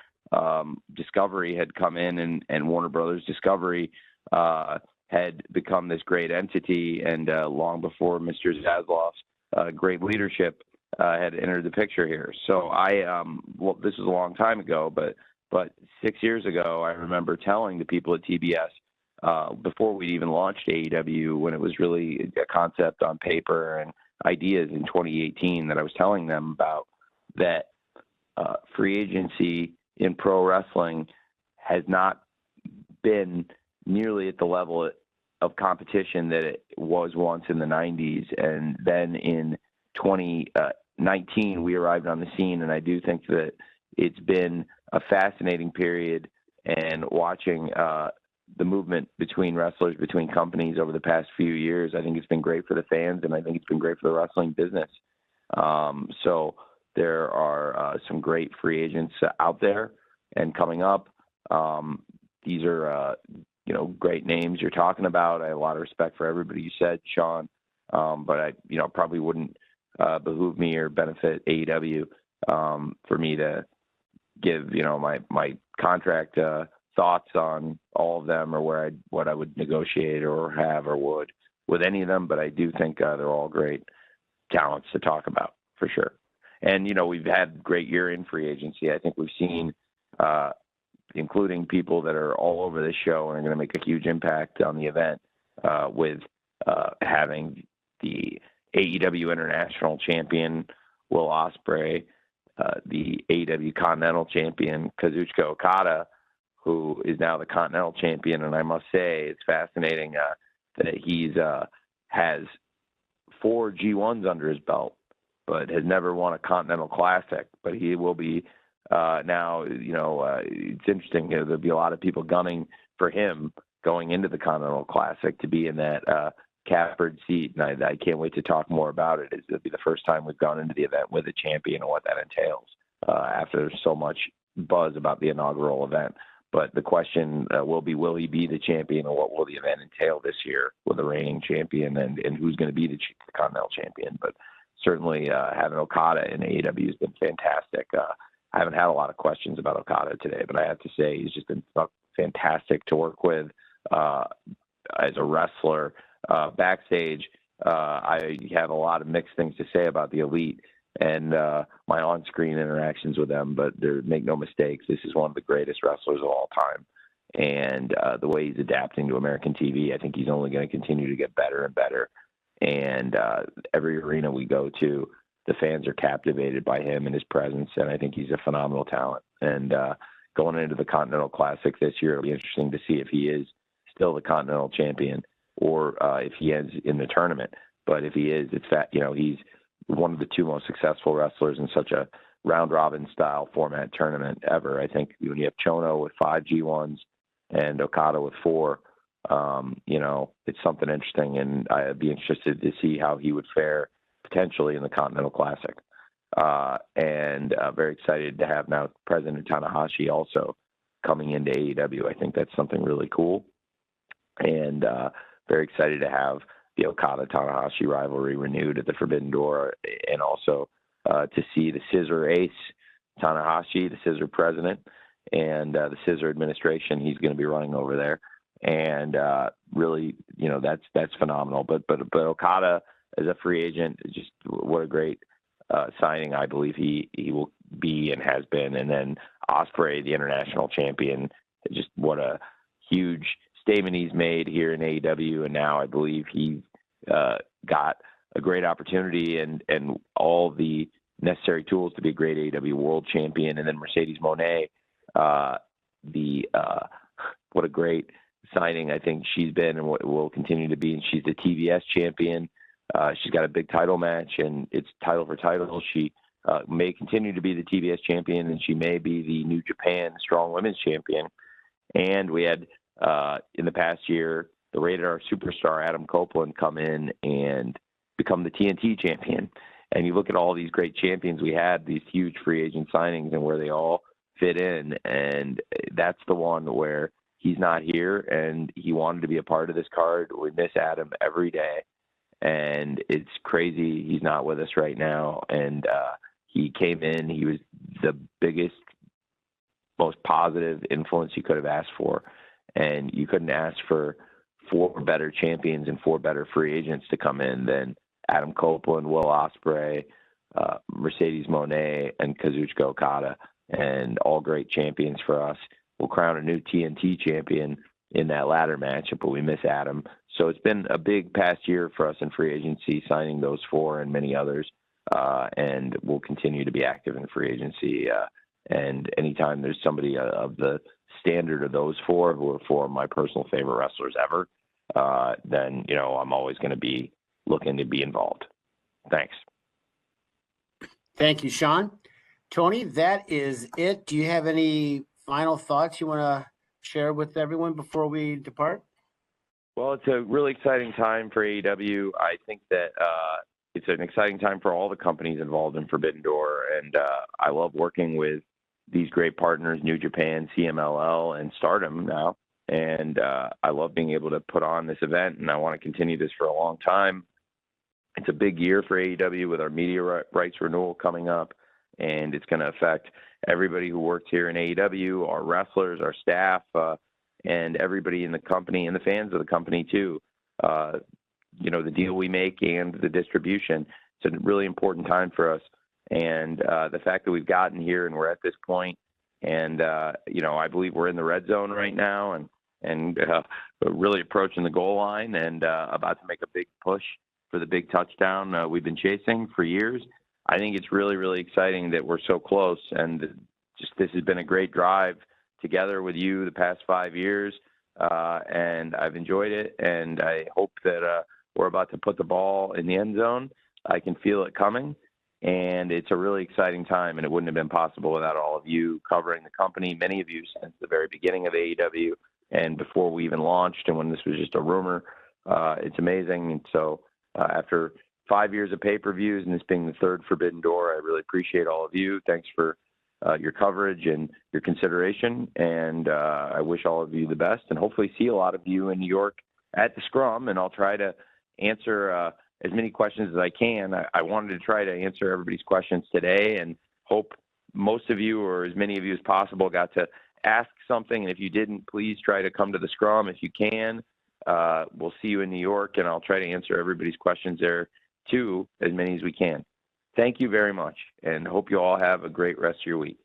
Discovery had come in, and Warner Brothers Discovery had become this great entity, and long before Mr. Zaslav's great leadership had entered the picture here. So this was a long time ago, but 6 years ago, I remember telling the people at TBS, before we even launched AEW, when it was really a concept on paper and ideas in 2018, that I was telling them about that free agency in pro wrestling has not been nearly at the level of competition that it was once in the 90s. And then in 2019, we arrived on the scene, and I do think that it's been a fascinating period, and watching the movement between wrestlers, between companies over the past few years, I think it's been great for the fans, and I think it's been great for the wrestling business. So there are some great free agents out there and coming up. These are, great names you're talking about. I have a lot of respect for everybody you said, Sean, but I, probably wouldn't behoove me or benefit AEW for me to give, my contract thoughts on all of them, or what I would negotiate or have or would with any of them. But I do think they're all great talents to talk about for sure. And, we've had great year in free agency. I think we've seen, including people that are all over this show and are going to make a huge impact on the event, with having the AEW International Champion, Will Ospreay, the AEW Continental Champion, Kazuchika Okada, who is now the Continental Champion. And I must say, it's fascinating that he's has 4 G1s under his belt, but has never won a Continental Classic. But he will be now, it's interesting. There'll be a lot of people gunning for him going into the Continental Classic to be in that catbird seat. And I can't wait to talk more about it. It'll be the first time we've gone into the event with a champion and what that entails after so much buzz about the inaugural event. But the question will he be the champion, or what will the event entail this year with a reigning champion, and who's going to be the Continental Champion? But certainly having Okada in AEW has been fantastic. I haven't had a lot of questions about Okada today, but I have to say he's just been fantastic to work with as a wrestler. Backstage, I have a lot of mixed things to say about the Elite and my on-screen interactions with them, but make no mistakes, this is one of the greatest wrestlers of all time. And the way he's adapting to American TV, I think he's only going to continue to get better and better. And every arena we go to, the fans are captivated by him and his presence, and I think he's a phenomenal talent. And going into the Continental Classic this year, it'll be interesting to see if he is still the Continental Champion, or if he ends in the tournament. But if he is, he's one of the 2 most successful wrestlers in such a round-robin style format tournament ever. I think when you have Chono with 5 G1s and Okada with 4, it's something interesting, and I'd be interested to see how he would fare potentially in the Continental Classic. And very excited to have now President Tanahashi also coming into AEW. I think that's something really cool. And very excited to have the Okada-Tanahashi rivalry renewed at the Forbidden Door, and also to see the Scissor Ace, Tanahashi, the Scissor President, and the Scissor Administration he's going to be running over there. And really, that's phenomenal. But Okada as a free agent, just what a great signing I believe he will be and has been. And then Ospreay, the international champion, just what a huge statement he's made here in AEW. And now I believe he's got a great opportunity, and all the necessary tools to be a great AEW World Champion. And then Mercedes Moné, what a great signing I think she's been and what will continue to be. And she's the TBS champion. She's got a big title match, and it's title for title. She may continue to be the TBS champion, and she may be the New Japan Strong Women's champion. And we had, in the past year, the Rated R superstar Adam Copeland come in and become the TNT champion. And you look at all these great champions we had, these huge free agent signings, and where they all fit in. And that's the one where he's not here, and he wanted to be a part of this card. We miss Adam every day, and it's crazy he's not with us right now. And he came in, he was the biggest, most positive influence you could have asked for. And you couldn't ask for 4 better champions and 4 better free agents to come in than Adam Copeland, Will Ospreay, Mercedes Moné, and Kazuchika Okada, and all great champions for us. We'll crown a new TNT champion in that ladder match, but we miss Adam. So it's been a big past year for us in free agency, signing those 4 and many others, and we'll continue to be active in free agency. And anytime there's somebody of the standard of those 4, who are 4 of my personal favorite wrestlers ever, then, I'm always going to be looking to be involved. Thanks. Thank you, Sean. Tony, that is it. Do you have any final thoughts you want to share with everyone before we depart? Well, it's a really exciting time for AEW. I think that it's an exciting time for all the companies involved in Forbidden Door, and I love working with these great partners, New Japan, CMLL, and Stardom now. And I love being able to put on this event, and I want to continue this for a long time. It's a big year for AEW with our media rights renewal coming up, and it's going to affect everybody who works here in AEW, our wrestlers, our staff, and everybody in the company and the fans of the company too. The deal we make and the distribution. It's a really important time for us. And the fact that we've gotten here and we're at this point, and I believe we're in the red zone right now, and really approaching the goal line, and about to make a big push for the big touchdown we've been chasing for years. I think it's really, really exciting that we're so close, and just this has been a great drive together with you the past 5 years, and I've enjoyed it, and I hope that we're about to put the ball in the end zone. I can feel it coming, and it's a really exciting time, and it wouldn't have been possible without all of you covering the company, many of you since the very beginning of AEW and before we even launched and when this was just a rumor. It's amazing. And so after 5 years of pay-per-views and this being the 3rd Forbidden Door, I really appreciate all of you. Thanks for your coverage and your consideration, and I wish all of you the best, and hopefully see a lot of you in New York at the Scrum, and I'll try to answer as many questions as I can. I wanted to try to answer everybody's questions today, and hope most of you, or as many of you as possible, got to ask something, and if you didn't, please try to come to the Scrum if you can. We'll see you in New York, and I'll try to answer everybody's questions there too, as many as we can. Thank you very much, and hope you all have a great rest of your week.